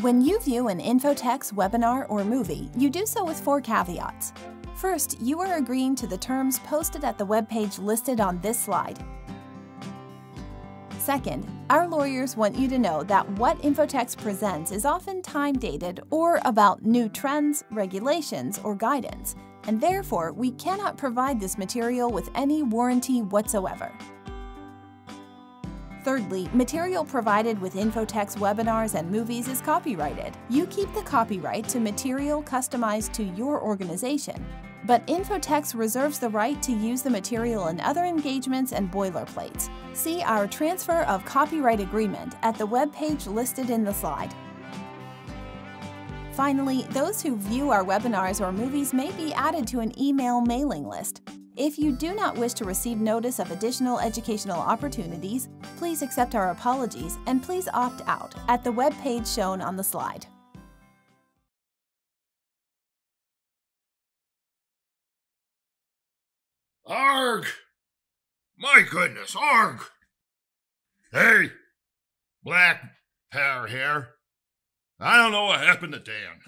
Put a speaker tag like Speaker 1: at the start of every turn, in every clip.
Speaker 1: When you view an infotext, webinar, or movie, you do so with 4 caveats. First, you are agreeing to the terms posted at the webpage listed on this slide. Second, our lawyers want you to know that what infotext presents is often time-dated or about new trends, regulations, or guidance, and therefore we cannot provide this material with any warranty whatsoever. Thirdly, material provided with infotext webinars and movies is copyrighted. You keep the copyright to material customized to your organization, but infotext reserves the right to use the material in other engagements and boilerplates. See our Transfer of Copyright Agreement at the webpage listed in the slide. Finally, those who view our webinars or movies may be added to an email mailing list. If you do not wish to receive notice of additional educational opportunities, please accept our apologies and please opt out at the webpage shown on the slide.
Speaker 2: Arg! My goodness, arg! Hey, black hair here. I don't know what happened to Dan,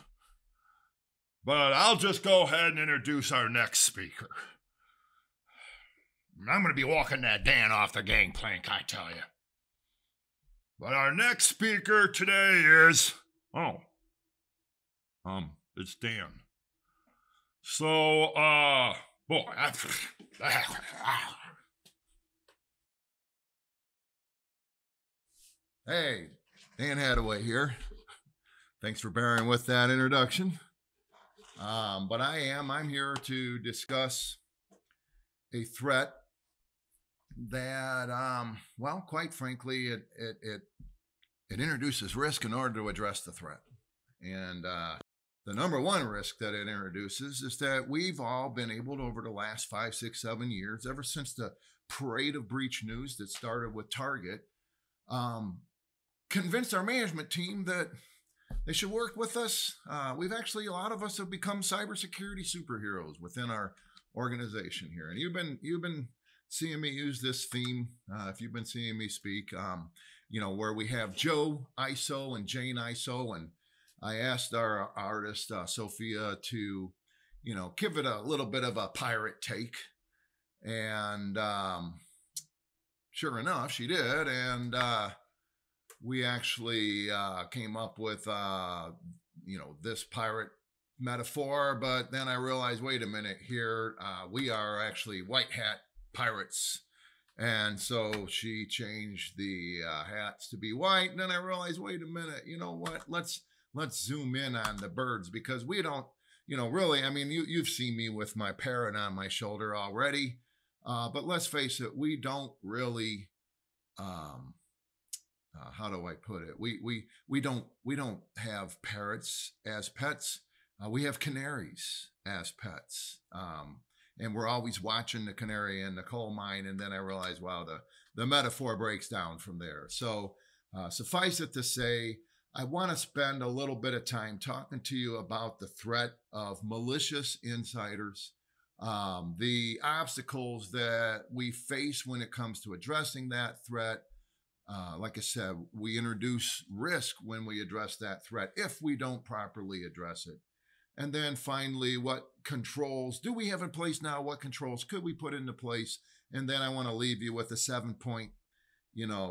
Speaker 2: but I'll just go ahead and introduce our next speaker. I'm going to be walking that Dan off the gangplank, I tell you. But our next speaker today is, it's Dan. So, boy, hey, Dan Hadaway here. Thanks for bearing with that introduction. But I'm here to discuss a threat that, well, quite frankly, it introduces risk in order to address the threat. And the number one risk that it introduces is that we've all been able to, over the last 5, 6, 7 years, ever since the parade of breach news that started with Target, convince our management team that they should work with us. We've actually, a lot of us have become cybersecurity superheroes within our organization here. And you've been seeing me use this theme, if you've been seeing me speak, where we have Joe ISO and Jane ISO, and I asked our artist, Sophia, to, give it a little bit of a pirate take. And sure enough, she did. And we actually came up with, this pirate metaphor. But then I realized, wait a minute here, we are actually white hat pirates. And so she changed the hats to be white. And then I realized, wait a minute, you know what? Let's zoom in on the birds, because we don't, really, I mean, you've seen me with my parrot on my shoulder already. But let's face it, we don't really, how do I put it? We don't have parrots as pets. We have canaries as pets. And we're always watching the canary in the coal mine. And then I realized, wow, the metaphor breaks down from there. So suffice it to say, I want to spend a little bit of time talking to you about the threat of malicious insiders, the obstacles that we face when it comes to addressing that threat. Like I said, we introduce risk when we address that threat if we don't properly address it. And then finally, what controls do we have in place now? What controls could we put into place? And then I want to leave you with a 7-point,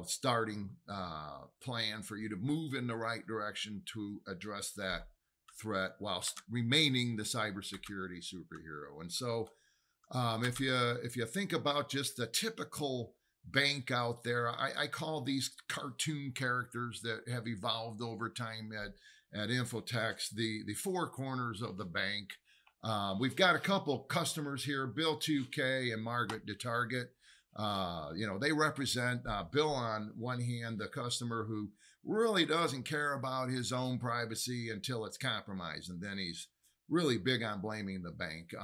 Speaker 2: starting plan for you to move in the right direction to address that threat whilst remaining the cybersecurity superhero. And so if you think about just the typical bank out there, I call these cartoon characters that have evolved over time at Infotext, the four corners of the bank. We've got a couple customers here, Bill 2K and Margaret DeTarget. They represent Bill on one hand, the customer who really doesn't care about his own privacy until it's compromised. And then he's really big on blaming the bank.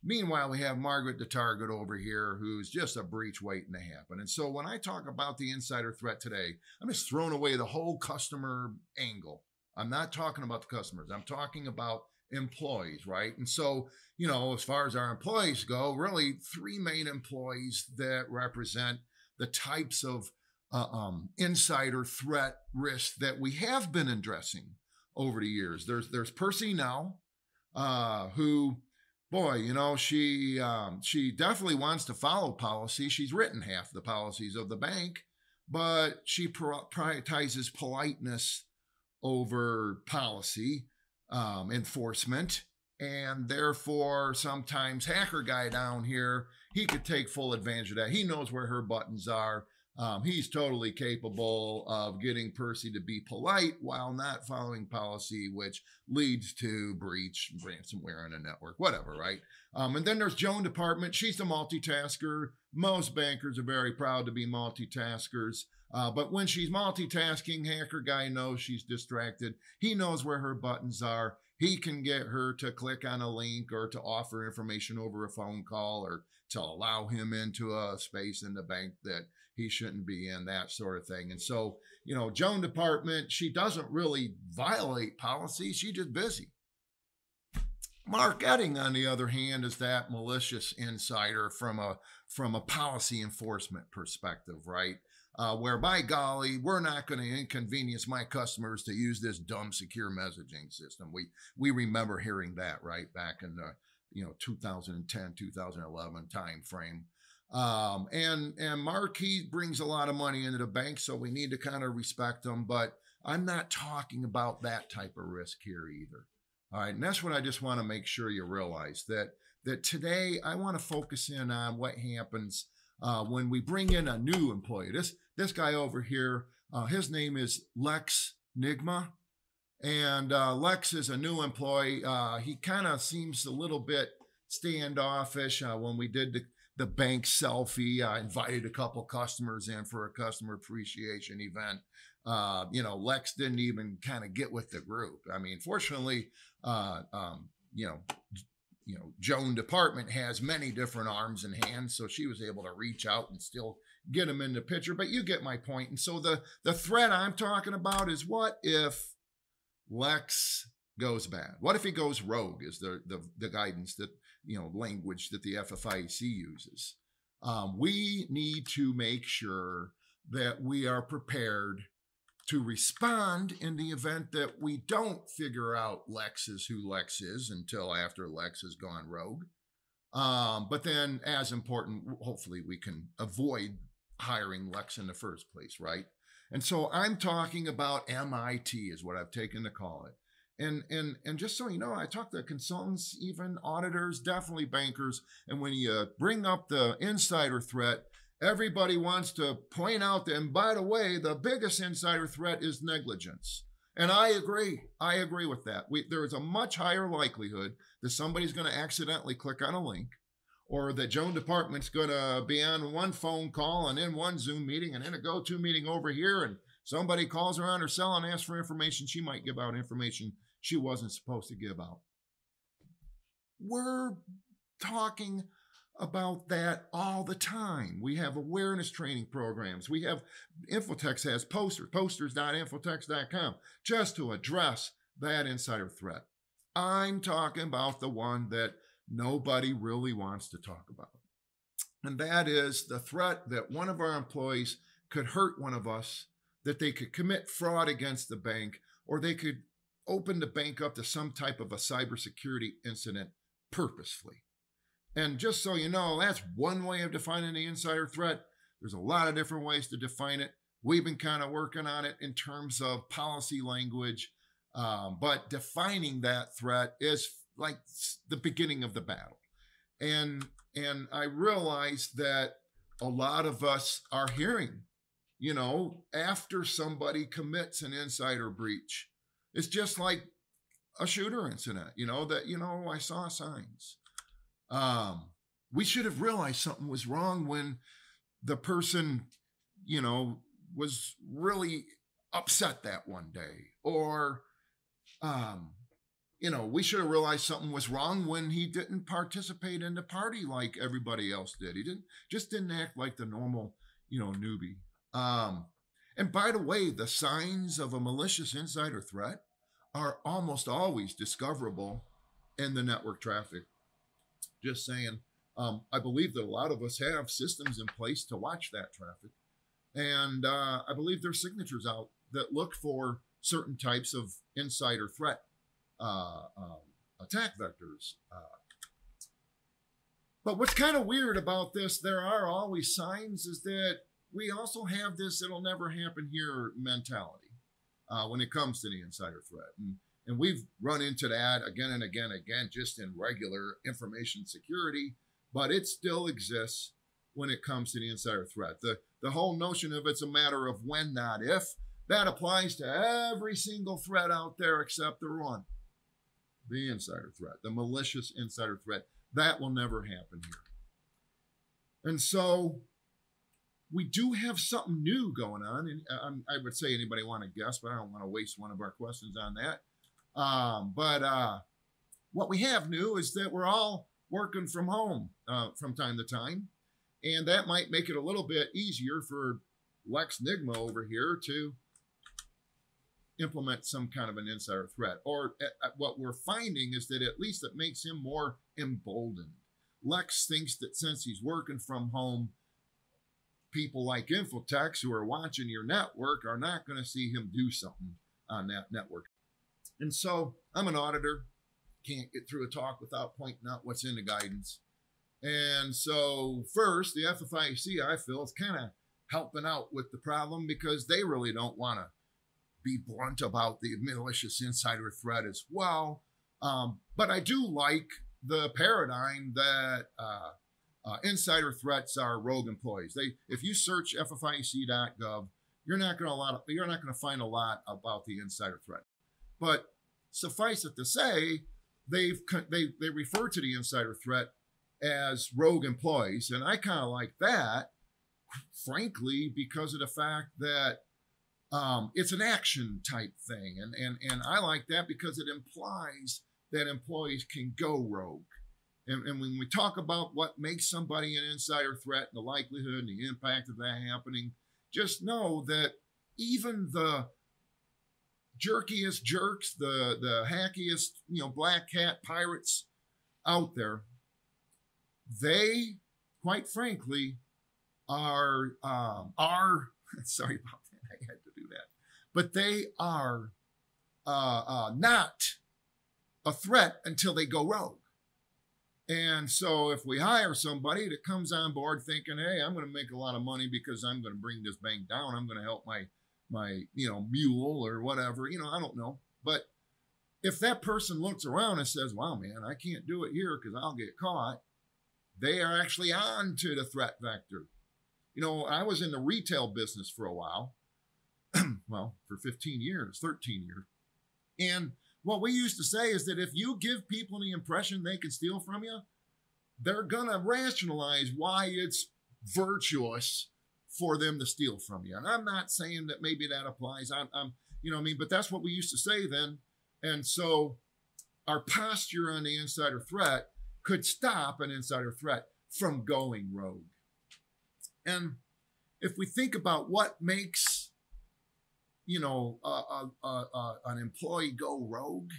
Speaker 2: Meanwhile, we have Margaret DeTarget over here, who's just a breach waiting to happen. And so when I talk about the insider threat today, I'm just throwing away the whole customer angle. I'm not talking about the customers. I'm talking about employees, right? And so, as far as our employees go, really 3 main employees that represent the types of insider threat risk that we have been addressing over the years. There's Percy now, who, boy, you know, she definitely wants to follow policy. She's written half the policies of the bank, but she prioritizes politeness over policy enforcement. And therefore, sometimes hacker guy down here, he could take full advantage of that. He knows where her buttons are. He's totally capable of getting Percy to be polite while not following policy, which leads to breach, ransomware in a network, whatever, right? And then there's Joan Department. She's a multitasker. Most bankers are very proud to be multitaskers. But when she's multitasking, hacker guy knows she's distracted. He knows where her buttons are. He can get her to click on a link or to offer information over a phone call or to allow him into a space in the bank that he shouldn't be in, that sort of thing. And so, you know, Joan Department, she doesn't really violate policy. She's just busy. Mark Edding, on the other hand, is that malicious insider from a policy enforcement perspective, right? Where, by golly, we're not going to inconvenience my customers to use this dumb secure messaging system. We remember hearing that, right, back in the 2010, 2011 time frame. And Mark, he brings a lot of money into the bank, so we need to kind of respect him. But I'm not talking about that type of risk here either. All right, and that's what I just want to make sure you realize, that today I want to focus in on what happens when we bring in a new employee. This guy over here, his name is Lex Nigma, and Lex is a new employee. He kind of seems a little bit standoffish. When we did the bank selfie, I invited a couple customers in for a customer appreciation event. Lex didn't even kind of get with the group. I mean, fortunately, Joan Department has many different arms and hands, so she was able to reach out and still get him in the picture. But you get my point. And so the threat I'm talking about is, what if Lex goes bad? What if he goes rogue? Is the guidance that, language that the FFIEC uses. We need to make sure that we are prepared to respond in the event that we don't figure out Lex is who Lex is until after Lex has gone rogue. But then, as important, hopefully we can avoid hiring Lex in the first place, right? And so I'm talking about MIT is what I've taken to call it. And just so you know, I talk to consultants, even auditors, definitely bankers. And when you bring up the insider threat, everybody wants to point out that, and by the way, the biggest insider threat is negligence. And I agree. I agree with that. There is a much higher likelihood that somebody's going to accidentally click on a link, or that Joan Department's going to be on one phone call and in one Zoom meeting and in a go-to meeting over here, and somebody calls her on her cell and asks for information. She might give out information she wasn't supposed to give out. We're talking about that all the time. We have awareness training programs. We have, Infotex has posters.infotex.com just to address that insider threat. I'm talking about the one that nobody really wants to talk about. And that is the threat that one of our employees could hurt one of us, that they could commit fraud against the bank, or they could open the bank up to some type of a cybersecurity incident purposefully. And just so you know, that's one way of defining the insider threat. There's a lot of different ways to define it. We've been kind of working on it in terms of policy language, but defining that threat is like the beginning of the battle. And I realize that a lot of us are hearing, after somebody commits an insider breach, it's just like a shooter incident, I saw signs. We should have realized something was wrong when the person, was really upset that one day. Or, we should have realized something was wrong when he didn't participate in the party like everybody else did. He didn't act like the normal, newbie. And by the way, the signs of a malicious insider threat are almost always discoverable in the network traffic. Just saying, I believe that a lot of us have systems in place to watch that traffic. And I believe there's signatures out that look for certain types of insider threat attack vectors. But what's kind of weird about this, there are always signs, is that we also have this "it'll never happen here" mentality when it comes to the insider threat. And we've run into that again and again, just in regular information security, but it still exists when it comes to the insider threat. The whole notion of it's a matter of when, not if, that applies to every single threat out there except the one, the insider threat, the malicious insider threat. That will never happen here. And so we do have something new going on. And I would say anybody want to guess, but I don't want to waste one of our questions on that. But what we have new is that we're all working from home from time to time. And that might make it a little bit easier for Lex Nigma over here to implement some kind of an insider threat. Or what we're finding is that at least it makes him more emboldened. Lex thinks that since he's working from home, people like Infotechs who are watching your network are not going to see him do something on that network. And so I'm an auditor, can't get through a talk without pointing out what's in the guidance. And so first, the FFIEC, I feel, is kind of helping out with the problem because they really don't want to be blunt about the malicious insider threat as well. But I do like the paradigm that insider threats are rogue employees. If you search FFIEC.gov, you're not going to find a lot about the insider threat. But suffice it to say, they refer to the insider threat as rogue employees, and I kind of like that, frankly, because of the fact that it's an action type thing, and I like that because it implies that employees can go rogue. And when we talk about what makes somebody an insider threat, the likelihood and the impact of that happening, just know that even the jerkiest jerks, the hackiest, black hat pirates out there, they, quite frankly, are sorry about that, I had to do that, but they are not a threat until they go rogue. And so if we hire somebody that comes on board thinking, hey, I'm going to make a lot of money because I'm going to bring this bank down, I'm going to help my mule or whatever, I don't know. But if that person looks around and says, wow, man, I can't do it here because I'll get caught, they are actually on to the threat vector. I was in the retail business for a while, well, for 13 years. And what we used to say is that if you give people the impression they can steal from you, they're going to rationalize why it's virtuous for them to steal from you. And I'm not saying that maybe that applies. But that's what we used to say then. And so our posture on the insider threat could stop an insider threat from going rogue. And if we think about what makes, an employee go rogue,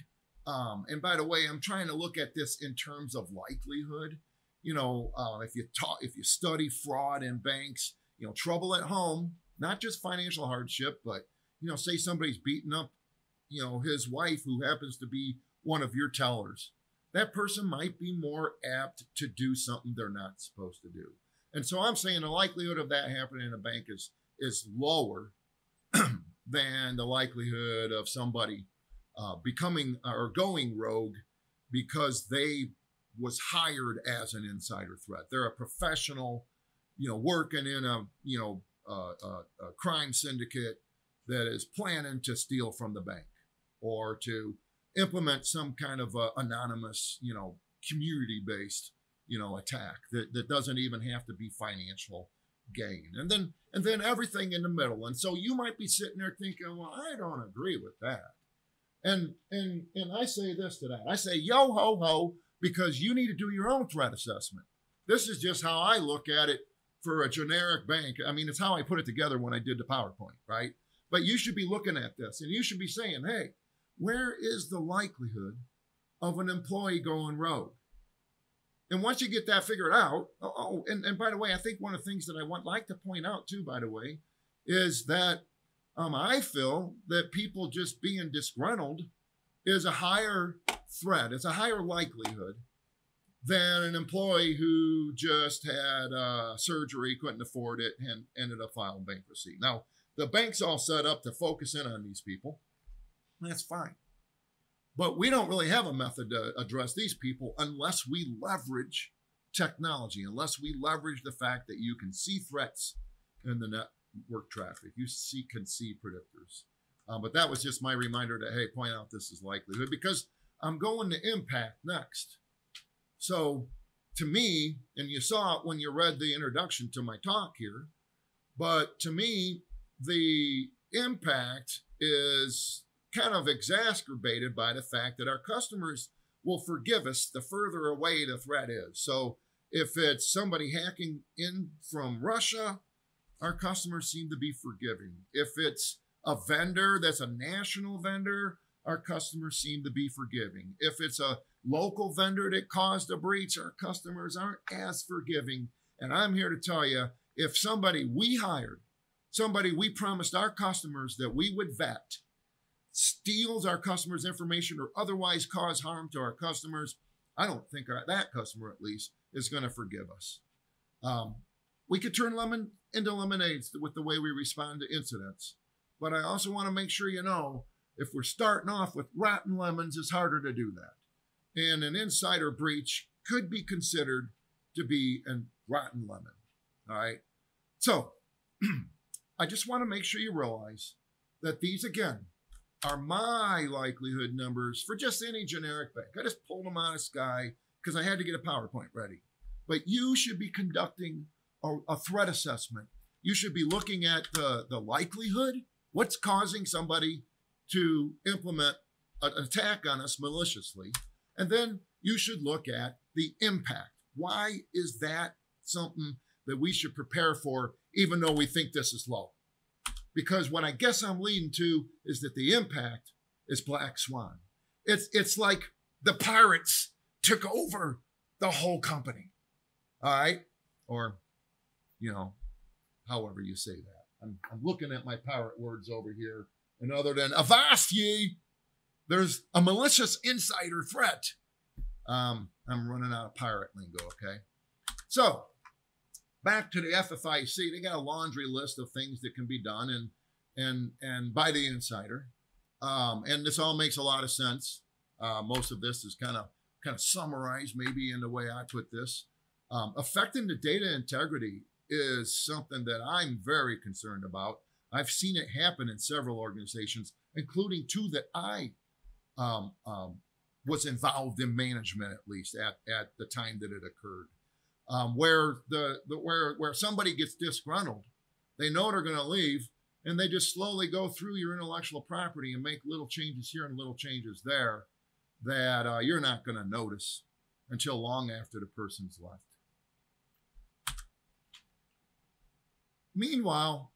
Speaker 2: and by the way, I'm trying to look at this in terms of likelihood. If you study fraud in banks, trouble at home, not just financial hardship, but, say somebody's beating up, his wife who happens to be one of your tellers. That person might be more apt to do something they're not supposed to do. And so I'm saying the likelihood of that happening in a bank is lower than the likelihood of somebody becoming or going rogue because they was hired as an insider threat. They're a professional, working in a crime syndicate that is planning to steal from the bank or to implement some kind of anonymous, community-based, attack that doesn't even have to be financial gain. And then everything in the middle. And so you might be sitting there thinking, well, I don't agree with that. And I say this to that. I say, yo ho ho, because you need to do your own threat assessment. This is just how I look at it for a generic bank. I mean, it's how I put it together when I did the PowerPoint, right? But you should be looking at this and you should be saying, hey, where is the likelihood of an employee going rogue? And once you get that figured out, and by the way, I think one of the things that I like to point out too, by the way, is that I feel that people just being disgruntled is a higher threat. It's a higher likelihood than an employee who just had surgery, couldn't afford it, and ended up filing bankruptcy. Now, the bank's all set up to focus in on these people. That's fine. But we don't really have a method to address these people unless we leverage technology, unless we leverage the fact that you can see threats in the network traffic. You can see predictors. But that was just my reminder to, hey, point out this is likelihood, because I'm going to impact next. So to me, and you saw it when you read the introduction to my talk here, but to me, the impact is kind of exacerbated by the fact that our customers will forgive us the further away the threat is. So if it's somebody hacking in from Russia, our customers seem to be forgiving. If it's a vendor that's a national vendor, our customers seem to be forgiving. If it's a local vendor that caused a breach, our customers aren't as forgiving. And I'm here to tell you, if somebody we hired, somebody we promised our customers that we would vet, steals our customers' information or otherwise cause harm to our customers, I don't think that customer, at least, is going to forgive us. We could turn lemon into lemonade with the way we respond to incidents. But I also want to make sure you know, if we're starting off with rotten lemons, it's harder to do that. And an insider breach could be considered to be a rotten lemon. All right. So I just want to make sure you realize that these, again, are my likelihood numbers for just any generic bank. I just pulled them out of the sky because I had to get a PowerPoint ready. But you should be conducting a threat assessment. You should be looking at the likelihood, what's causing somebody to implement an attack on us maliciously. And then you should look at the impact. Why is that something that we should prepare for, even though we think this is low? Because what I guess I'm leading to is that the impact is black swan. It's like the pirates took over the whole company. All right? Or, you know, however you say that. I'm looking at my pirate words over here. And other than avast ye, there's a malicious insider threat. I'm running out of pirate lingo, okay? So, back to the FFIC, they got a laundry list of things that can be done and by the insider. And this all makes a lot of sense. Most of this is kind of summarized maybe in the way I put this. Affecting the data integrity is something that I'm very concerned about. I've seen it happen in several organizations, including two that I was involved in management, at least at the time that it occurred. Where somebody gets disgruntled, they know they're going to leave, and they just slowly go through your intellectual property and make little changes here and little changes there that you're not going to notice until long after the person's left. Meanwhile,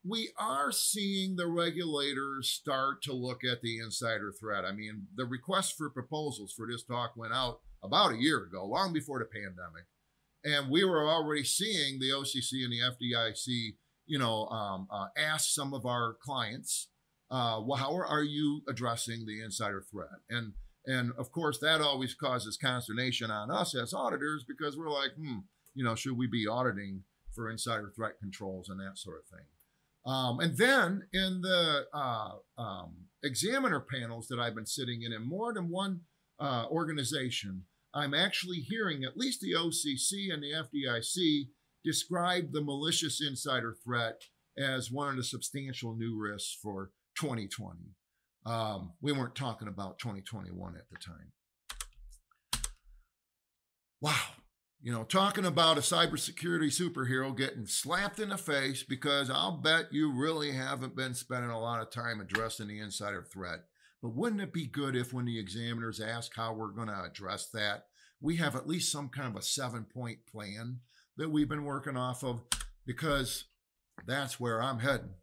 Speaker 2: we are seeing the regulators start to look at the insider threat. I mean, the request for proposals for this talk went out about a year ago, long before the pandemic. And we were already seeing the OCC and the FDIC, ask some of our clients, well, how are you addressing the insider threat? And of course, that always causes consternation on us as auditors, because we're like, should we be auditing for insider threat controls and that sort of thing? And then in the examiner panels that I've been sitting in more than one organization, I'm actually hearing at least the OCC and the FDIC describe the malicious insider threat as one of the substantial new risks for 2020. We weren't talking about 2021 at the time. Wow. Talking about a cybersecurity superhero getting slapped in the face, because I'll bet you really haven't been spending a lot of time addressing the insider threat. But wouldn't it be good if, when the examiners ask how we're going to address that, we have at least some kind of a 7-point plan that we've been working off of, because that's where I'm heading.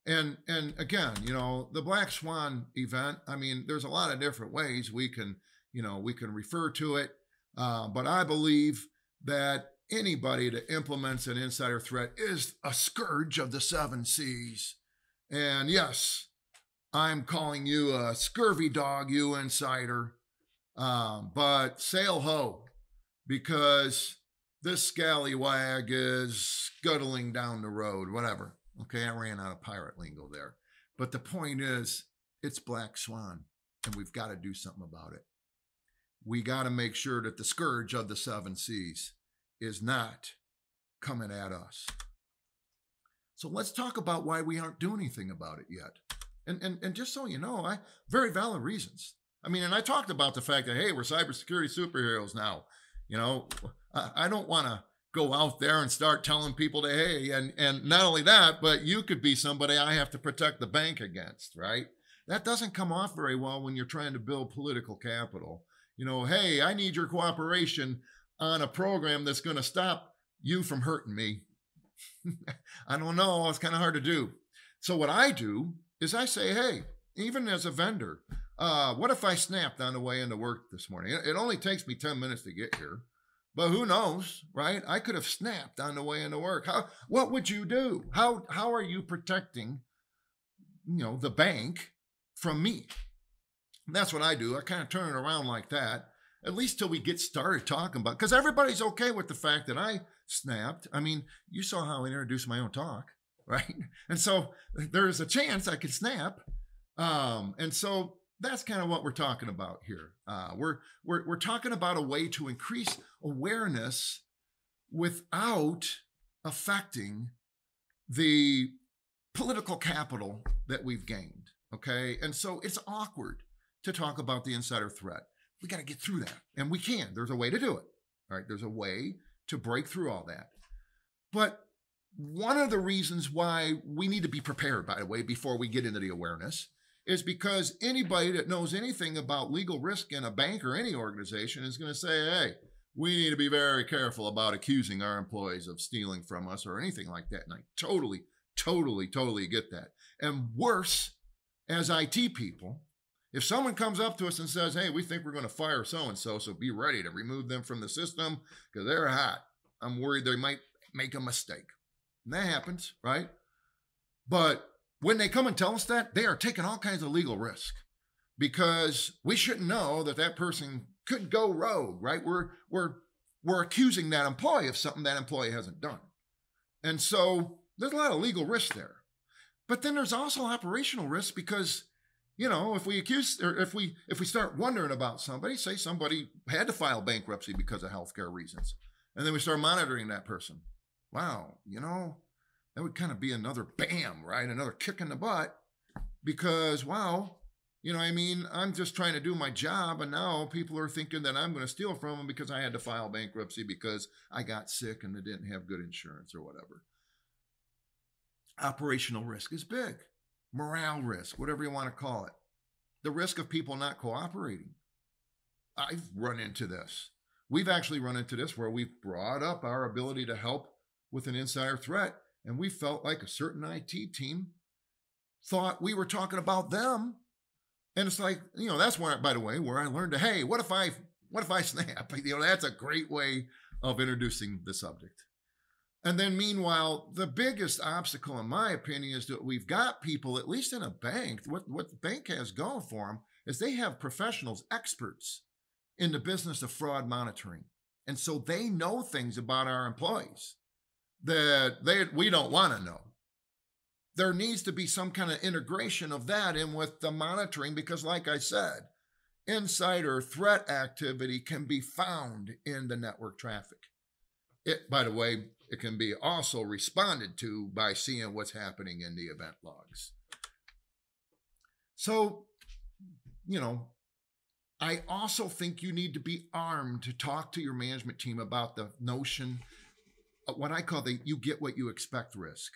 Speaker 2: And again, the Black Swan event, I mean, there's a lot of different ways we can refer to it. But I believe that anybody that implements an insider threat is a scourge of the 7 C's. And yes, I'm calling you a scurvy dog, you insider. But sail ho, because this scallywag is scuttling down the road, whatever. Okay, I ran out of pirate lingo there. But the point is, it's black swan, and we've got to do something about it. We got to make sure that the scourge of the 7 C's is not coming at us. So let's talk about why we aren't doing anything about it yet. And just so you know, very valid reasons. I mean, and I talked about the fact that, hey, we're cybersecurity superheroes now. You know, I don't want to go out there and start telling people that, hey, and not only that, but you could be somebody I have to protect the bank against, right? That doesn't come off very well when you're trying to build political capital. You know, hey, I need your cooperation on a program that's going to stop you from hurting me. I don't know. It's kind of hard to do. So what I do is I say, hey, even as a vendor, what if I snapped on the way into work this morning? It only takes me 10 minutes to get here, but who knows, right? I could have snapped on the way into work. What would you do? How are you protecting, the bank from me? And that's what I do. I kind of turn it around like that, at least till we get started talking about, because everybody's okay with the fact that I snapped. I mean, you saw how I introduced my own talk, right? And so there's a chance I could snap. And so that's kind of what we're talking about here. We're talking about a way to increase awareness without affecting the political capital that we've gained. Okay. And so it's awkward to talk about the insider threat. We got to get through that. And we can. There's a way to do it. All right. There's a way to break through all that. But one of the reasons why we need to be prepared, by the way, before we get into the awareness, is because anybody that knows anything about legal risk in a bank or any organization is going to say, hey, we need to be very careful about accusing our employees of stealing from us or anything like that. And I totally get that. And worse, as IT people, if someone comes up to us and says, hey, we think we're going to fire so-and-so, so be ready to remove them from the system because they're hot. I'm worried they might make a mistake. And that happens, right? But when they come and tell us that, they are taking all kinds of legal risk because we shouldn't know that person could go rogue, right? We're accusing that employee of something that employee hasn't done. And so there's a lot of legal risk there. But then there's also operational risk because, if we accuse or if we start wondering about somebody, say somebody had to file bankruptcy because of healthcare reasons, and then we start monitoring that person. Wow, that would kind of be another bam, right? Another kick in the butt because, wow, I'm just trying to do my job. And now people are thinking that I'm going to steal from them because I had to file bankruptcy because I got sick and they didn't have good insurance or whatever. Operational risk is big. Morale risk, whatever you want to call it. The risk of people not cooperating. I've run into this. We've actually run into this where we've brought up our ability to help with an insider threat. And we felt like a certain IT team thought we were talking about them. And it's like, that's where, by the way, where I learned to, hey, what if I snap? That's a great way of introducing the subject. And then meanwhile, the biggest obstacle, in my opinion, is that we've got people, at least in a bank, what the bank has going for them is they have professionals, experts in the business of fraud monitoring. And so they know things about our employees that we don't want to know. There needs to be some kind of integration of that in with the monitoring because, like I said, insider threat activity can be found in the network traffic. By the way, it can be also responded to by seeing what's happening in the event logs. So, I also think you need to be armed to talk to your management team about the notion of what I call the you get what you expect risk.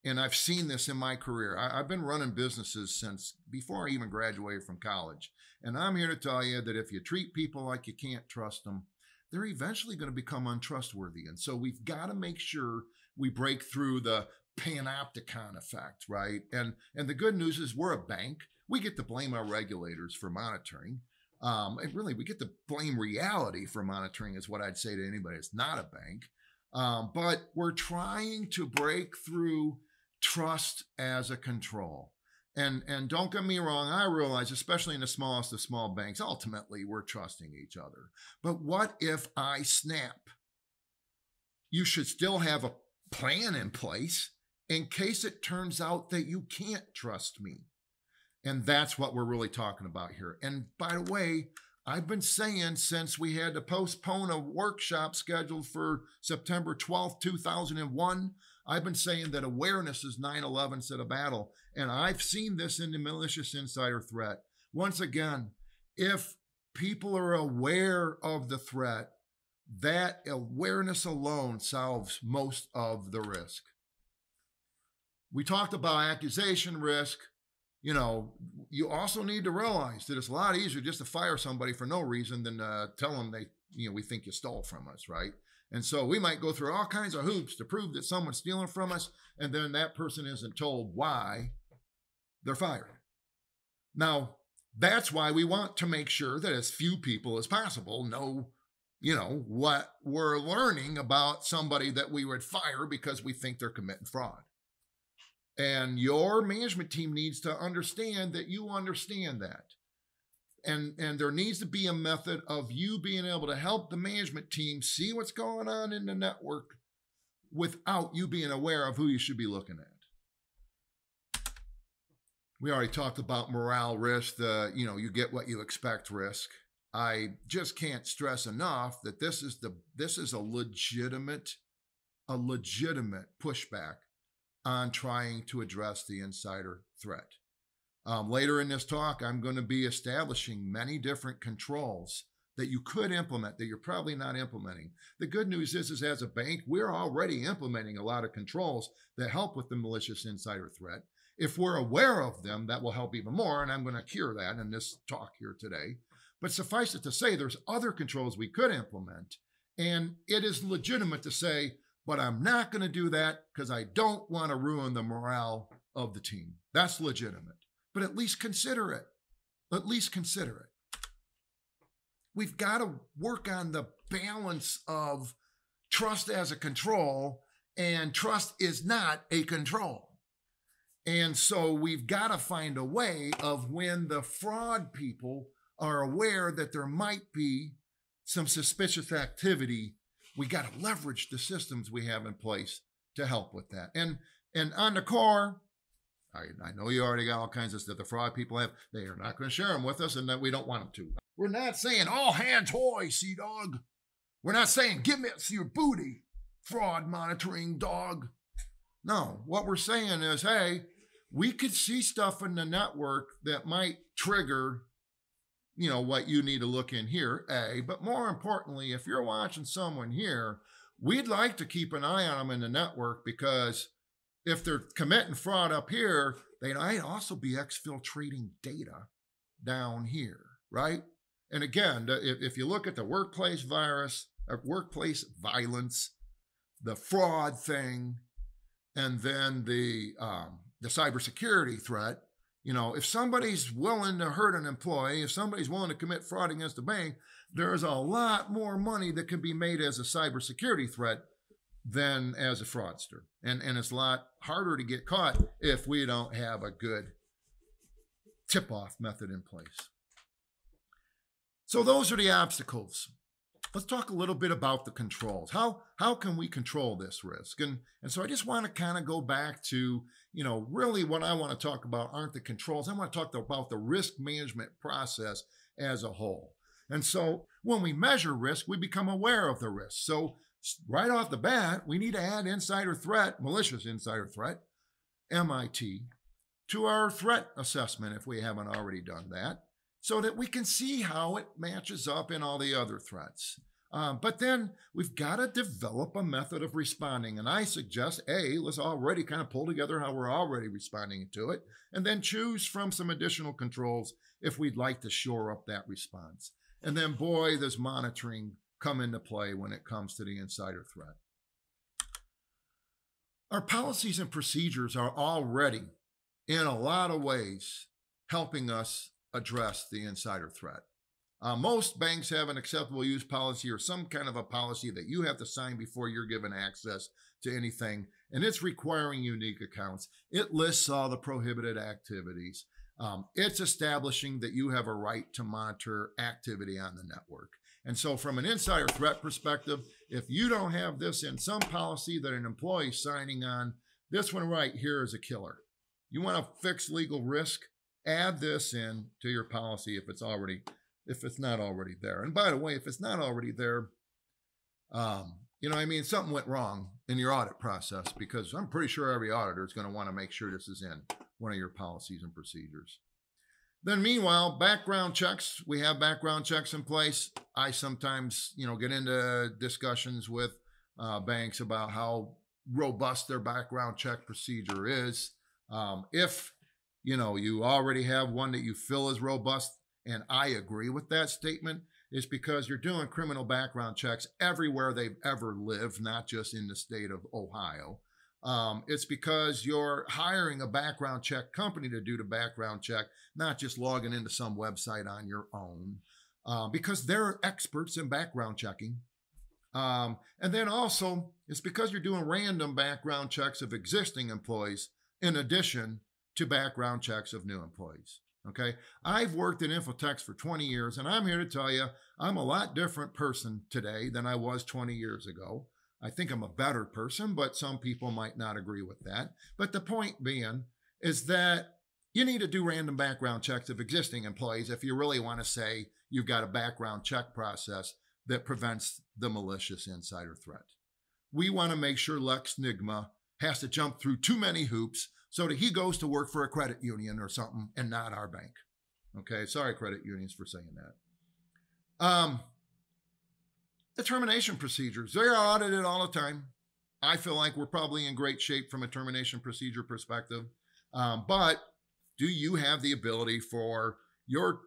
Speaker 2: And I've seen this in my career. I've been running businesses since before I even graduated from college. And I'm here to tell you that if you treat people like you can't trust them, they're eventually going to become untrustworthy. And so we've got to make sure we break through the panopticon effect, right? And the good news is we're a bank. We get to blame our regulators for monitoring. And really, we get to blame reality for monitoring is what I'd say to anybody that's not a bank. But we're trying to break through trust as a control. And don't get me wrong, I realize, especially in the smallest of small banks, ultimately we're trusting each other. But what if I snap? You should still have a plan in place in case it turns out that you can't trust me. And that's what we're really talking about here. And by the way, I've been saying since we had to postpone a workshop scheduled for September 12th, 2001, I've been saying that awareness is 9/11 instead of battle. And I've seen this in the malicious insider threat. Once again, if people are aware of the threat, that awareness alone solves most of the risk. We talked about accusation risk. You know, you also need to realize that it's a lot easier just to fire somebody for no reason than tell them we think you stole from us, right? And so we might go through all kinds of hoops to prove that someone's stealing from us, and then that person isn't told why they're fired. Now, that's why we want to make sure that as few people as possible know, what we're learning about somebody that we would fire because we think they're committing fraud. And your management team needs to understand that you understand that. And there needs to be a method of you being able to help the management team see what's going on in the network without you being aware of who you should be looking at. We already talked about morale risk, you get what you expect risk. I just can't stress enough that this is a legitimate pushback on trying to address the insider threat. Later in this talk, I'm going to be establishing many different controls that you could implement that you're probably not implementing. The good news is as a bank, we're already implementing a lot of controls that help with the malicious insider threat. If we're aware of them, that will help even more, and I'm going to cure that in this talk here today. But suffice it to say, there's other controls we could implement, and it is legitimate to say, but I'm not going to do that because I don't want to ruin the morale of the team. That's legitimate. But at least consider it. At least consider it. We've got to work on the balance of trust as a control, and trust is not a control. And so we've got to find a way of when the fraud people are aware that there might be some suspicious activity, we got to leverage the systems we have in place to help with that. And on the core, I know you already got all kinds of stuff the fraud people have. They are not going to share them with us, and that we don't want them to. We're not saying all hands hoy, sea dog. We're not saying give us your booty, fraud monitoring dog. No, what we're saying is, hey, we could see stuff in the network that might trigger what you need to look in here, A, but more importantly, if you're watching someone here, we'd like to keep an eye on them in the network because if they're committing fraud up here, they might also be exfiltrating data down here, right? And again, if you look at the workplace virus, workplace violence, the fraud thing, and then the cybersecurity threat, if somebody's willing to hurt an employee, if somebody's willing to commit fraud against a bank, there's a lot more money that can be made as a cybersecurity threat than as a fraudster. And it's a lot harder to get caught if we don't have a good tip-off method in place. So those are the obstacles. Let's talk a little bit about the controls. How can we control this risk? And so I just want to kind of go back to, really what I want to talk about aren't the controls. I want to talk about the risk management process as a whole. And so when we measure risk, we become aware of the risk. So right off the bat, we need to add insider threat, malicious insider threat, MIT, to our threat assessment if we haven't already done that, so that we can see how it matches up in all the other threats. But then we've got to develop a method of responding. And I suggest, let's already kind of pull together how we're already responding to it, and then choose from some additional controls if we'd like to shore up that response. And then, boy, does monitoring come into play when it comes to the insider threat. Our policies and procedures are already, in a lot of ways, helping us address the insider threat. Most banks have an acceptable use policy or some kind of a policy that you have to sign before you're given access to anything, and it's requiring unique accounts. It lists all the prohibited activities. It's establishing that you have a right to monitor activity on the network. And so from an insider threat perspective, if you don't have this in some policy that an employee is signing on, this one right here is a killer. You want to fix legal risk, add this in to your policy if it's not already there. And by the way, if it's not already there, something went wrong in your audit process, because I'm pretty sure every auditor is going to want to make sure this is in one of your policies and procedures. Then meanwhile, background checks. We have background checks in place. I sometimes, get into discussions with banks about how robust their background check procedure is. If, you already have one that you feel is robust, and I agree with that statement, is because you're doing criminal background checks everywhere they've ever lived, not just in the state of Ohio. It's because you're hiring a background check company to do the background check, not just logging into some website on your own, because they're experts in background checking. And then also, it's because you're doing random background checks of existing employees in addition to background checks of new employees. Okay, I've worked in Infotex for 20 years, and I'm here to tell you I'm a lot different person today than I was 20 years ago. I think I'm a better person, but some people might not agree with that. But the point being is that you need to do random background checks of existing employees if you really want to say you've got a background check process that prevents the malicious insider threat. We want to make sure Lex Nigma has to jump through too many hoops so that he goes to work for a credit union or something and not our bank. Okay, sorry, credit unions, for saying that. The termination procedures, they are audited all the time. I feel like we're probably in great shape from a termination procedure perspective. But do you have the ability for your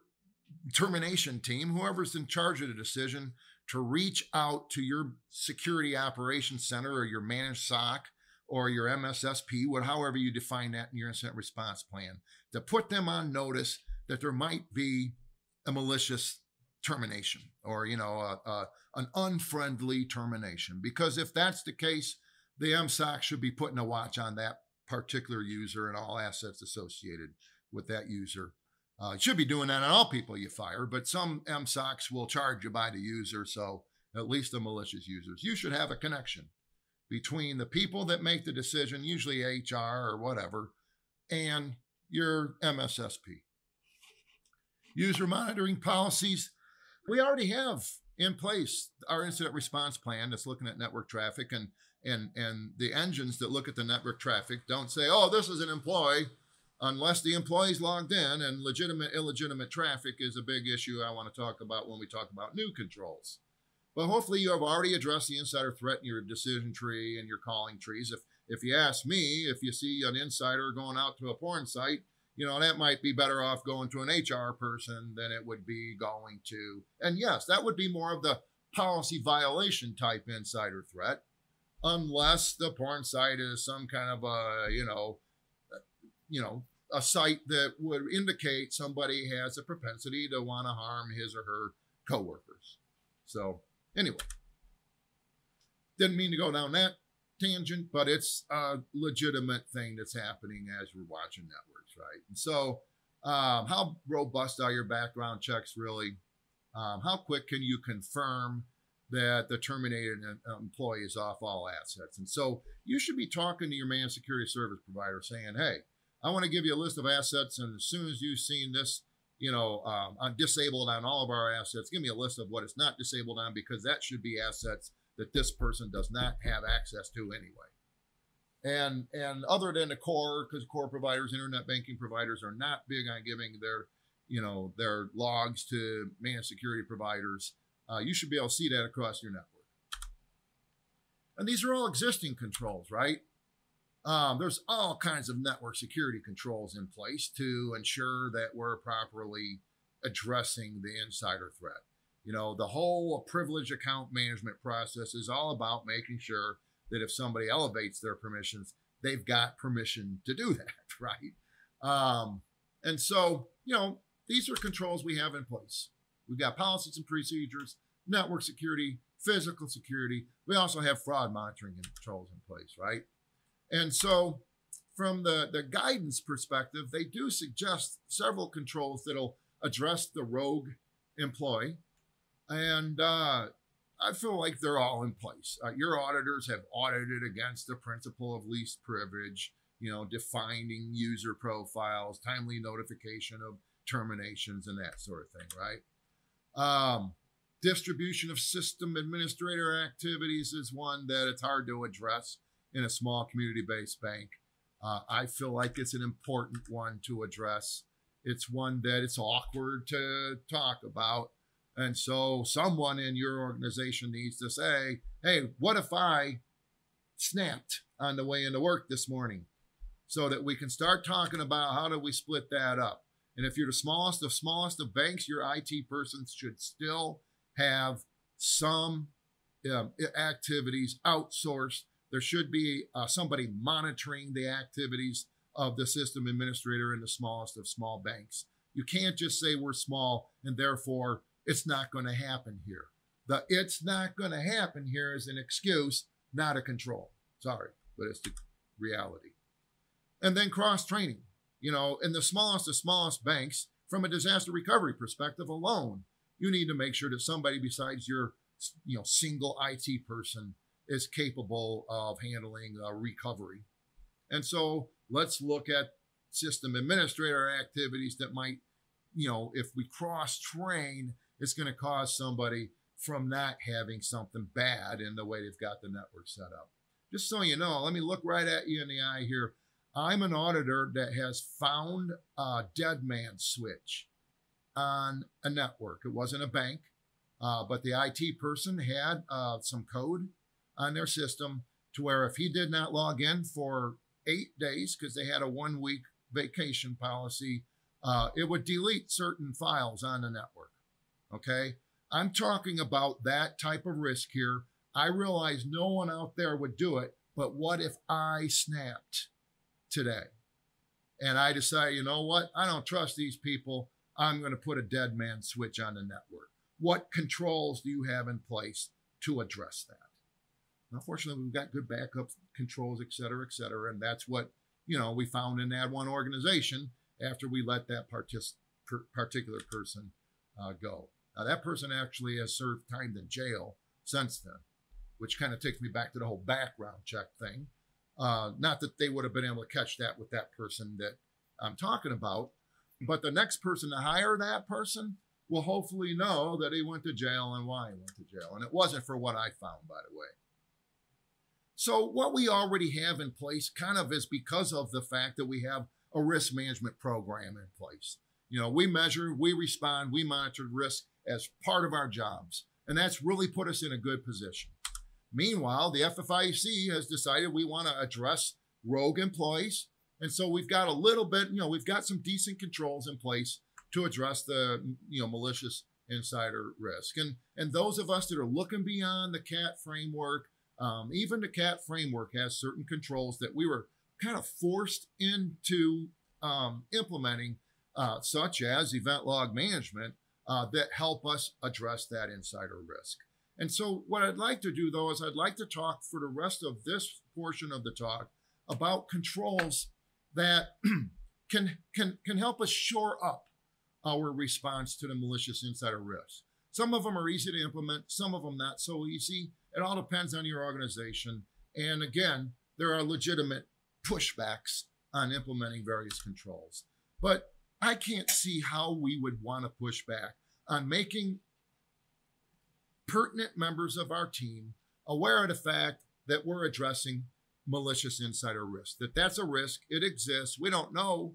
Speaker 2: termination team, whoever's in charge of the decision, to reach out to your security operations center or your managed SOC or your MSSP, however you define that in your incident response plan, to put them on notice that there might be a malicious termination or, an unfriendly termination? Because if that's the case, the MSOC should be putting a watch on that particular user and all assets associated with that user. You should be doing that on all people you fire, but some MSOCs will charge you by the user, so at least the malicious users. You should have a connection between the people that make the decision, usually HR or whatever, and your MSSP. User monitoring policies. We already have in place our incident response plan that's looking at network traffic, and the engines that look at the network traffic don't say, oh, this is an employee, unless the employee's logged in, and illegitimate traffic is a big issue I want to talk about when we talk about new controls. But hopefully you have already addressed the insider threat in your decision tree and your calling trees. If you ask me, if you see an insider going out to a porn site, that might be better off going to an HR person than it would be going to, and yes, that would be more of the policy violation type insider threat, unless the porn site is some kind of a site that would indicate somebody has a propensity to want to harm his or her coworkers. So anyway, didn't mean to go down that tangent, but it's a legitimate thing that's happening as we're watching networks, right? And so how robust are your background checks really? How quick can you confirm that the terminated employee is off all assets? And so you should be talking to your managed security service provider saying, hey, I want to give you a list of assets, and as soon as you've seen this, disabled on all of our assets, give me a list of what it's not disabled on, because that should be assets that this person does not have access to anyway. And other than the core, because core providers, internet banking providers are not big on giving their logs to managed security providers, you should be able to see that across your network. And these are all existing controls, right? There's all kinds of network security controls in place to ensure that we're properly addressing the insider threat. The whole privilege account management process is all about making sure that if somebody elevates their permissions, they've got permission to do that, right? And so, these are controls we have in place. We've got policies and procedures, network security, physical security. We also have fraud monitoring and controls in place, right? And so from the guidance perspective, they do suggest several controls that'll address the rogue employee. And I feel like they're all in place. Your auditors have audited against the principle of least privilege, defining user profiles, timely notification of terminations, and that sort of thing, right? Distribution of system administrator activities is one that it's hard to address in a small community-based bank. I feel like it's an important one to address. It's one that it's awkward to talk about. And so someone in your organization needs to say, hey, what if I snapped on the way into work this morning? So that we can start talking about how do we split that up. And if you're the smallest of banks, your IT person should still have some activities outsourced. There should be somebody monitoring the activities of the system administrator in the smallest of small banks. You can't just say we're small and therefore it's not going to happen here. The it's not going to happen here is an excuse, not a control. Sorry, but it's the reality. And then cross-training. In the smallest of smallest banks, from a disaster recovery perspective alone, you need to make sure that somebody besides your single IT person is capable of handling recovery. And so let's look at system administrator activities that might, if we cross-train, it's going to cause somebody from not having something bad in the way they've got the network set up. Just so you know, let me look right at you in the eye here. I'm an auditor that has found a dead man switch on a network. It wasn't a bank, but the IT person had some code on their system to where if he did not log in for 8 days, because they had a 1-week vacation policy, it would delete certain files on the network. Okay? I'm talking about that type of risk here. I realize no one out there would do it, but what if I snapped today? And I decide, you know what? I don't trust these people. I'm going to put a dead man switch on the network. What controls do you have in place to address that? Unfortunately, we've got good backup controls, et cetera, and that's what, we found in that one organization after we let that particular person go. Now, that person actually has served time in jail since then, which kind of takes me back to the whole background check thing. Not that they would have been able to catch that with that person that I'm talking about, but the next person to hire that person will hopefully know that he went to jail and why he went to jail. And it wasn't for what I found, by the way. So what we already have in place kind of is because of the fact that we have a risk management program in place. We measure, we respond, we monitor risk as part of our jobs. And that's really put us in a good position. Meanwhile, the FFIEC has decided we want to address rogue employees. And so we've got a little bit, we've got some decent controls in place to address the, malicious insider risk. And those of us that are looking beyond the CAT framework, even the CAT framework has certain controls that we were kind of forced into implementing, such as event log management, that help us address that insider risk. And so what I'd like to do, though, is I'd like to talk for the rest of this portion of the talk about controls that can help us shore up our response to the malicious insider risk. Some of them are easy to implement, some of them not so easy. It all depends on your organization. And again, there are legitimate pushbacks on implementing various controls. But I can't see how we would want to push back on making pertinent members of our team aware of the fact that we're addressing malicious insider risk, that's a risk. It exists. We don't know,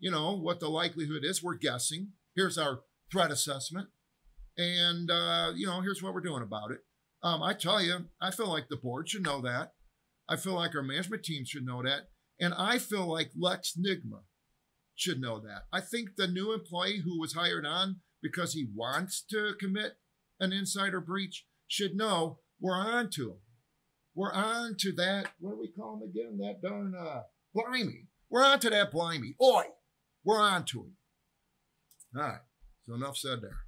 Speaker 2: what the likelihood is. We're guessing. Here's our threat assessment. And, here's what we're doing about it. I tell you, I feel like the board should know that. I feel like our management team should know that. And I feel like Lex Nigma should know that. I think the new employee who was hired on because he wants to commit an insider breach should know we're on to him. We're on to that, what do we call him again? That darn blimey. We're on to that blimey. Oi! We're on to him. All right, so enough said there.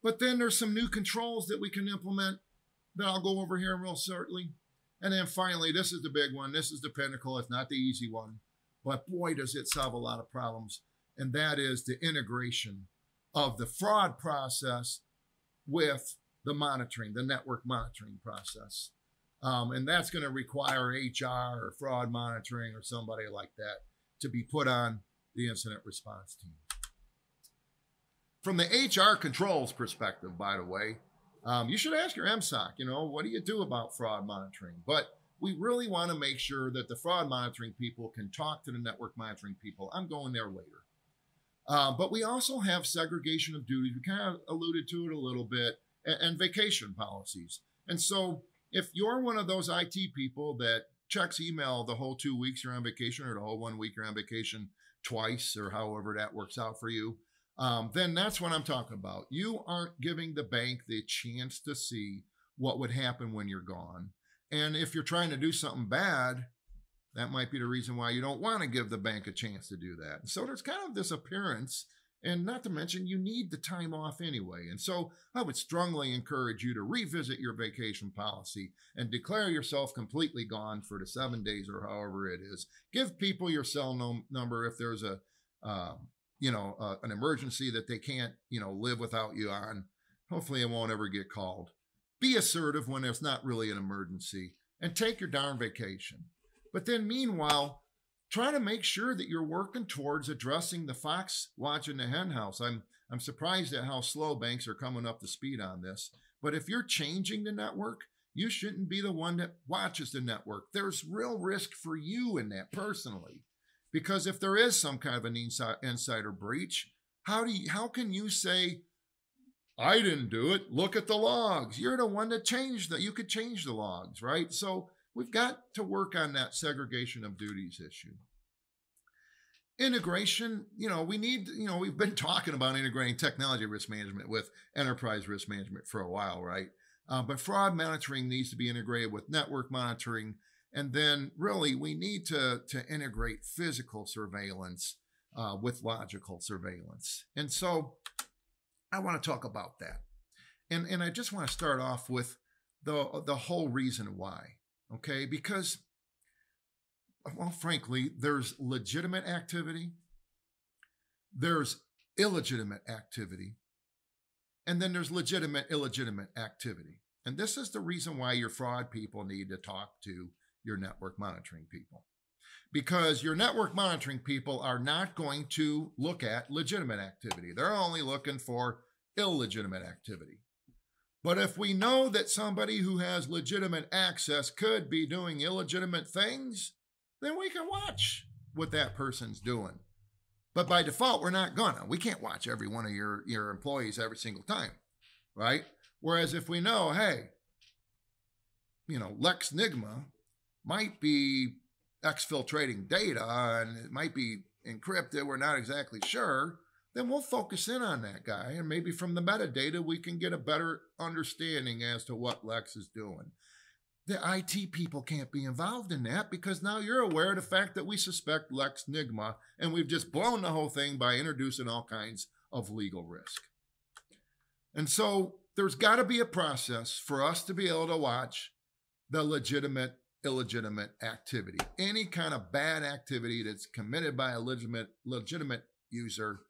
Speaker 2: But then there's some new controls that we can implement that I'll go over here real shortly. And then finally, this is the big one. This is the pinnacle. It's not the easy one, but boy, does it solve a lot of problems. And that is the integration of the fraud process with the monitoring, the network monitoring process. And that's going to require HR or fraud monitoring or somebody like that to be put on the incident response team. From the HR controls perspective, by the way, you should ask your MSOC, what do you do about fraud monitoring? But we really want to make sure that the fraud monitoring people can talk to the network monitoring people. I'm going there later. But we also have segregation of duties. We kind of alluded to it a little bit, and vacation policies. And so if you're one of those IT people that checks email the whole 2 weeks you're on vacation or the whole 1 week you're on vacation twice or however that works out for you, then that's what I'm talking about. You aren't giving the bank the chance to see what would happen when you're gone. And if you're trying to do something bad, that might be the reason why you don't want to give the bank a chance to do that. So there's kind of this appearance, and not to mention you need the time off anyway. And so I would strongly encourage you to revisit your vacation policy and declare yourself completely gone for the 7 days or however it is. Give people your cell number if there's an emergency that they can't, live without you on. Hopefully it won't ever get called. Be assertive when there's not really an emergency and take your darn vacation. But then meanwhile, try to make sure that you're working towards addressing the fox watching the hen house. I'm surprised at how slow banks are coming up to speed on this. But if you're changing the network, you shouldn't be the one that watches the network. There's real risk for you in that personally. Because if there is some kind of an insider breach, how can you say, I didn't do it, look at the logs? You're the one that changed that. You could change the logs, right? So we've got to work on that segregation of duties issue. Integration, we've been talking about integrating technology risk management with enterprise risk management for a while, right? But fraud monitoring needs to be integrated with network monitoring. And then really we need to integrate physical surveillance with logical surveillance. And so I want to talk about that. And I just want to start off with the whole reason why, okay? Because, well, frankly, there's legitimate activity, there's illegitimate activity, and then there's legitimate, illegitimate activity. And this is the reason why your fraud people need to talk to your network monitoring people. Because your network monitoring people are not going to look at legitimate activity. They're only looking for illegitimate activity. But if we know that somebody who has legitimate access could be doing illegitimate things, then we can watch what that person's doing. But by default, we're not gonna. We can't watch every one of your employees every single time, right? Whereas if we know, hey, Lex Nigma might be exfiltrating data and it might be encrypted, we're not exactly sure, then we'll focus in on that guy. And maybe from the metadata, we can get a better understanding as to what Lex is doing. The IT people can't be involved in that because now you're aware of the fact that we suspect Lex Nigma and we've just blown the whole thing by introducing all kinds of legal risk. And so there's got to be a process for us to be able to watch the legitimate, illegitimate activity. Any kind of bad activity that's committed by a legitimate user,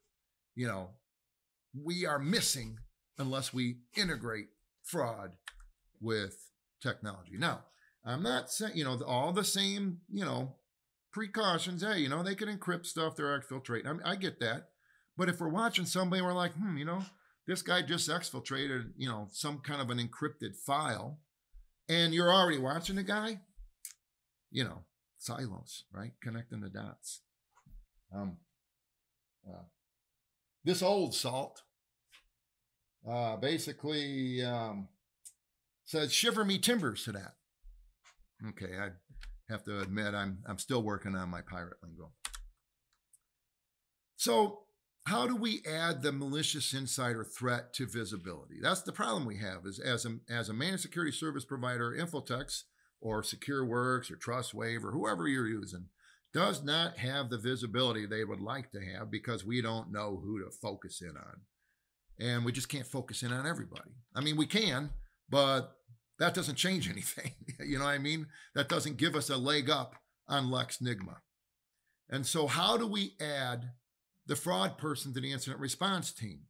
Speaker 2: we are missing unless we integrate fraud with technology. Now, I'm not saying, all the same, precautions. Hey, they can encrypt stuff, they're exfiltrating. I get that. But if we're watching somebody, we're like, this guy just exfiltrated, some kind of an encrypted file, and you're already watching the guy, silos, right? Connecting the dots. This old salt basically says, shiver me timbers to that. Okay, I have to admit I'm still working on my pirate lingo. So how do we add the malicious insider threat to visibility? That's the problem we have is as a managed security service provider, Infotex or SecureWorks or TrustWave or whoever you're using does not have the visibility they would like to have because we don't know who to focus in on. and we just can't focus in on everybody. I mean, we can, but that doesn't change anything. You know what I mean? That doesn't give us a leg up on Lex Nigma. And so how do we add the fraud person to the incident response team?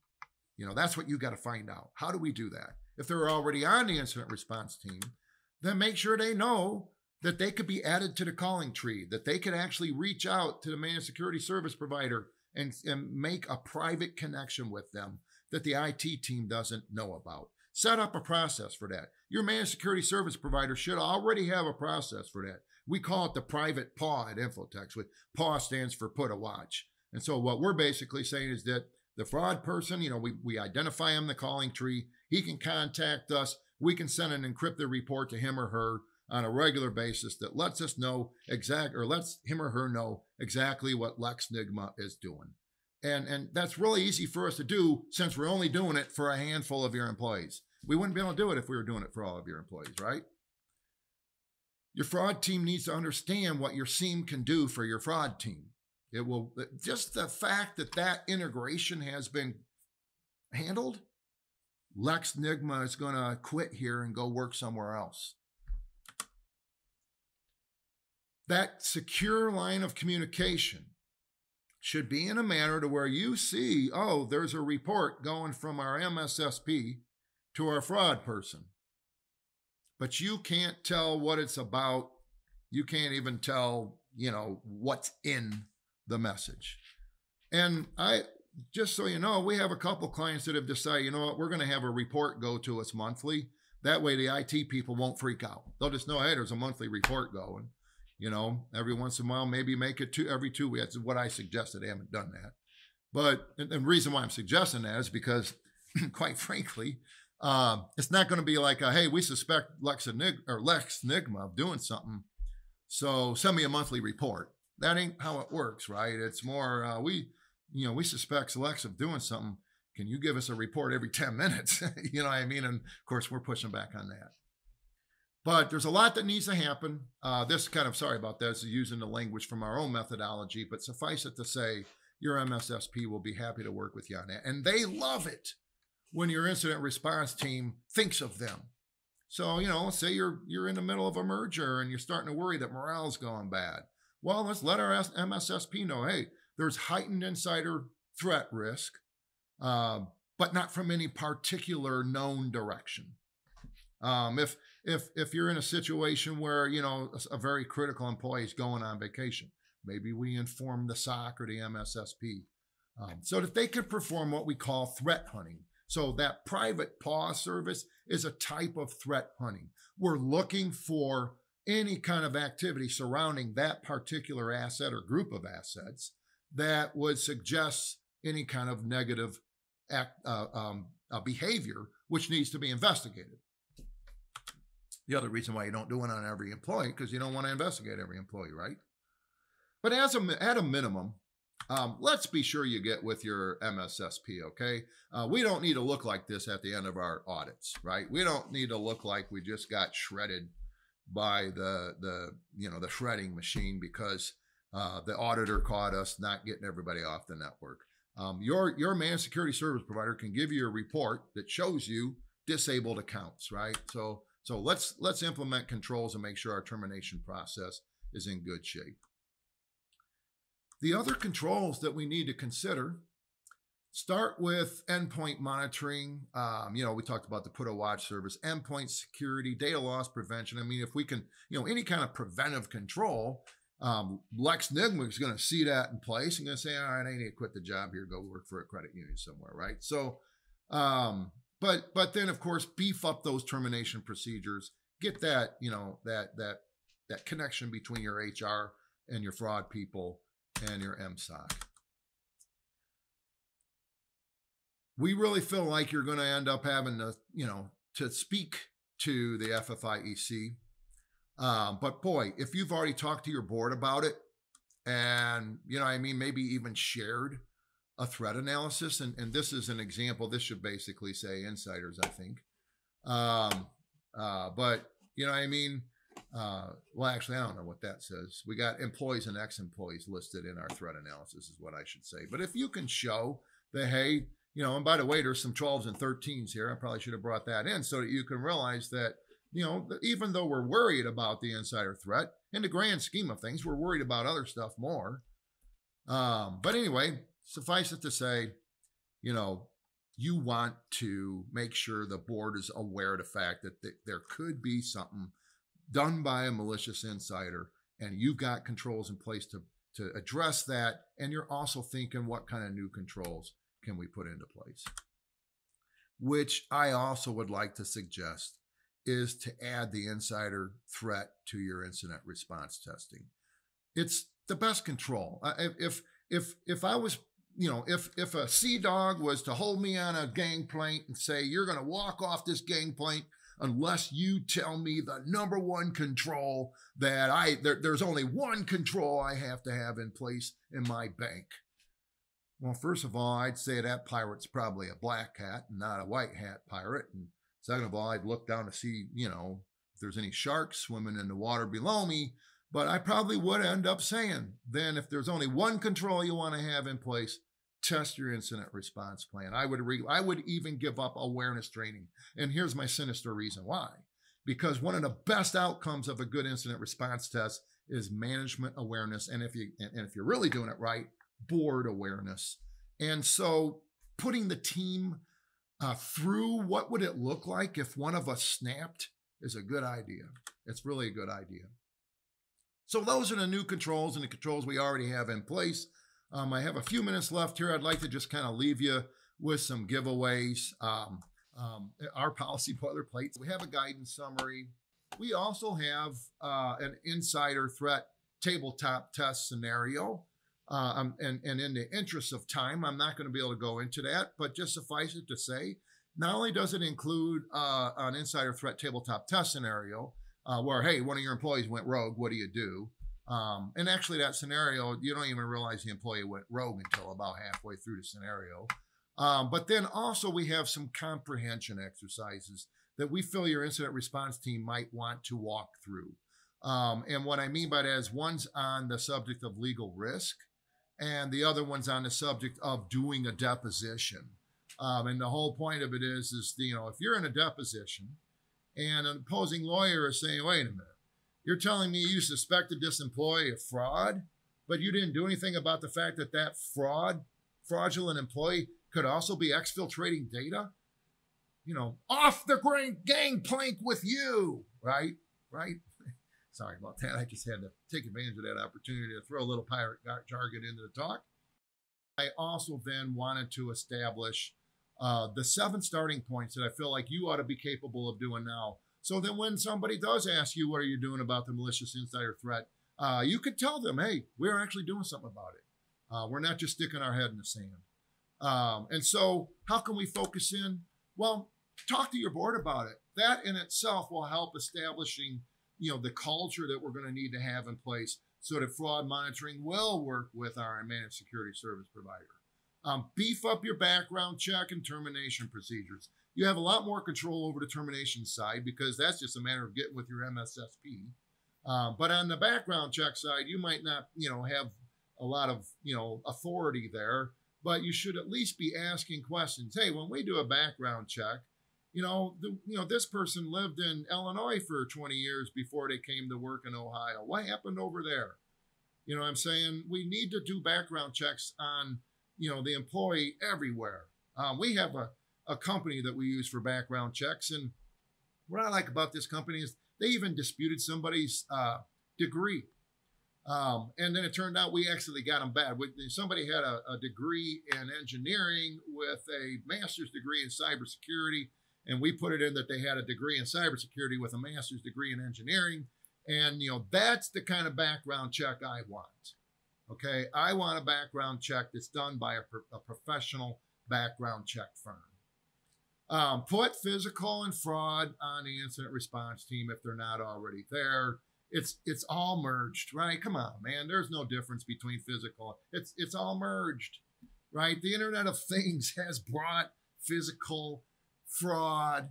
Speaker 2: You know, that's what you got to find out. How do we do that? If they're already on the incident response team, then make sure they know that they could be added to the calling tree, that they could actually reach out to the managed security service provider and make a private connection with them that the IT team doesn't know about. Set up a process for that. Your managed security service provider should already have a process for that. We call it the private PAW at Infotex. PAW stands for put a watch. And so what we're basically saying is that the fraud person, you know, we identify him in the calling tree. He can contact us. We can send an encrypted report to him or her on a regular basis that lets us know lets him or her know exactly what Lex Nigma is doing. And that's really easy for us to do since we're only doing it for a handful of your employees. We wouldn't be able to do it if we were doing it for all of your employees, right? Your fraud team needs to understand what your SIEM can do for your fraud team. It will, just the fact that that integration has been handled, Lex Nigma is going to quit here and go work somewhere else. That secure line of communication should be in a manner to where you see, oh, there's a report going from our MSSP to our fraud person. But you can't tell what it's about. You can't even tell, you know, what's in the message. And just so you know, we have a couple clients that have decided, you know what, we're going to have a report go to us monthly. That way the IT people won't freak out. They'll just know, hey, there's a monthly report going. You know, every once in a while, maybe make it every 2 weeks. That's what I suggested. I haven't done that. But the reason why I'm suggesting that is because, quite frankly, it's not going to be like, hey, we suspect Lex Nigma of doing something, so send me a monthly report. That ain't how it works, right? It's more, we suspect Lex of doing something. Can you give us a report every 10 minutes? You know what I mean? And of course, we're pushing back on that. But there's a lot that needs to happen. Sorry about this, using the language from our own methodology, but suffice it to say, your MSSP will be happy to work with you on that. And they love it when your incident response team thinks of them. So, you know, say you're in the middle of a merger and you're starting to worry that morale's going bad. Well, let's let our MSSP know, hey, there's heightened insider threat risk, but not from any particular known direction. If you're in a situation where, you know, a very critical employee is going on vacation, maybe we inform the SOC or the MSSP so that they could perform what we call threat hunting. So that private PAW service is a type of threat hunting. We're looking for any kind of activity surrounding that particular asset or group of assets that would suggest any kind of negative behavior, which needs to be investigated. The other reason why you don't do it on every employee, because you don't want to investigate every employee, right? But at a minimum, let's be sure you get with your MSSP, okay? We don't need to look like this at the end of our audits, right? We don't need to look like we just got shredded by the shredding machine because the auditor caught us not getting everybody off the network. Your managed security service provider can give you a report that shows you disabled accounts, right? So let's implement controls and make sure our termination process is in good shape. The other controls that we need to consider start with endpoint monitoring. We talked about the put a watch service, endpoint security, data loss prevention. I mean, if we can, any kind of preventive control, Lex Nigma is going to see that in place and going to say, all right, I need to quit the job here, go work for a credit union somewhere, right? So, but then of course, beef up those termination procedures, get that, that connection between your HR and your fraud people and your MSOC. We really feel like you're going to end up having to, to speak to the FFIEC. But boy, if you've already talked to your board about it and, maybe even shared a threat analysis, and this is an example, this should basically say insiders, I think. But, well, actually, I don't know what that says. We got employees and ex-employees listed in our threat analysis is what I should say. But if you can show that, hey, And by the way, there's some 12s and 13s here. I probably should have brought that in so that you can realize that, even though we're worried about the insider threat, in the grand scheme of things, we're worried about other stuff more. But anyway, suffice it to say, you want to make sure the board is aware of the fact that there could be something done by a malicious insider, and you've got controls in place to address that. And you're also thinking, what kind of new controls can we put into place? Which I also would like to suggest is to add the insider threat to your incident response testing. It's the best control. If I was, if a sea dog was to hold me on a gangplank and say, you're going to walk off this gangplank unless you tell me the number one control that there's only one control I have to have in place in my bank. Well, first of all, I'd say that pirate's probably a black hat and not a white hat pirate. And second of all, I'd look down to see, if there's any sharks swimming in the water below me. But I probably would end up saying, then if there's only one control you want to have in place, test your incident response plan. I would even give up awareness training. And here's my sinister reason why. Because one of the best outcomes of a good incident response test is management awareness. And if you're really doing it right, board awareness. And so putting the team through what would it look like if one of us snapped is a good idea. It's really a good idea. So those are the new controls and the controls we already have in place. I have a few minutes left here. I'd like to just kind of leave you with some giveaways. Our policy boilerplate. We have a guidance summary. We also have an insider threat tabletop test scenario. And in the interest of time, I'm not going to be able to go into that, but just suffice it to say, not only does it include an insider threat tabletop test scenario where, hey, one of your employees went rogue, what do you do? And actually that scenario, you don't even realize the employee went rogue until about halfway through the scenario. But then also we have some comprehension exercises that we feel your incident response team might want to walk through. And what I mean by that is one's on the subject of legal risk, and the other one's on the subject of doing a deposition. And the whole point of it is if you're in a deposition and an opposing lawyer is saying, wait a minute, you're telling me you suspected this employee of fraud, but you didn't do anything about the fact that that fraudulent employee could also be exfiltrating data? Off the gangplank with you, right? Sorry about that. I just had to take advantage of that opportunity to throw a little pirate jargon into the talk. I also then wanted to establish the 7 starting points that I feel like you ought to be capable of doing now. So then when somebody does ask you, what are you doing about the malicious insider threat? You could tell them, hey, we're actually doing something about it. We're not just sticking our head in the sand. And so how can we focus in? Well, talk to your board about it. That in itself will help establishing the culture that we're going to need to have in place so that fraud monitoring will work with our managed security service provider. Beef up your background check and termination procedures. You have a lot more control over the termination side because that's just a matter of getting with your MSSP. But on the background check side, you might not, have a lot of, authority there, but you should at least be asking questions. Hey, when we do a background check, this person lived in Illinois for 20 years before they came to work in Ohio. What happened over there? You know what I'm saying? We need to do background checks on, the employee everywhere. We have a company that we use for background checks. And what I like about this company is they even disputed somebody's degree. And then it turned out we actually got them bad. Somebody had a degree in engineering with a master's degree in cybersecurity. And we put it in that they had a degree in cybersecurity with a master's degree in engineering. And, that's the kind of background check I want. Okay. I want a background check that's done by a professional background check firm. Put physical and fraud on the incident response team if they're not already there. It's all merged, right? Come on, man. There's no difference between physical. It's all merged, right? The Internet of Things has brought physical, fraud,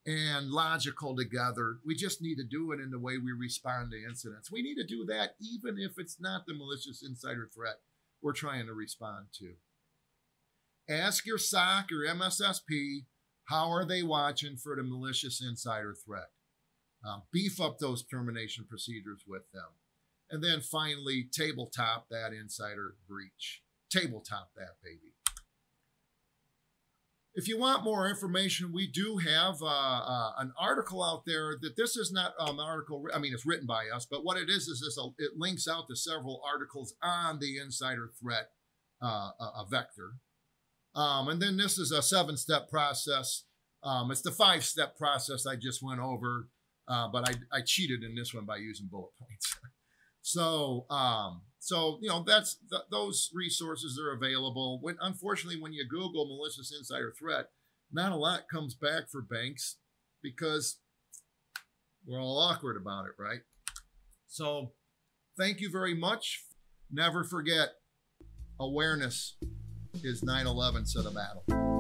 Speaker 2: and logical together. We just need to do it in the way we respond to incidents. We need to do that even if it's not the malicious insider threat we're trying to respond to. Ask your SOC or MSSP, how are they watching for the malicious insider threat? Beef up those termination procedures with them. And then finally, tabletop that insider breach. Tabletop that, baby. If you want more information, we do have an article out there that this is not an article, I mean, it's written by us, but what it is this, it links out to several articles on the insider threat vector. And then this is a 7-step process. It's the 5-step process I just went over, but I cheated in this one by using bullet points. So you know, those resources are available. Unfortunately, when you Google malicious insider threat, not a lot comes back for banks because we're all awkward about it, right? So thank you very much. Never forget, awareness is 9/11 to the battle.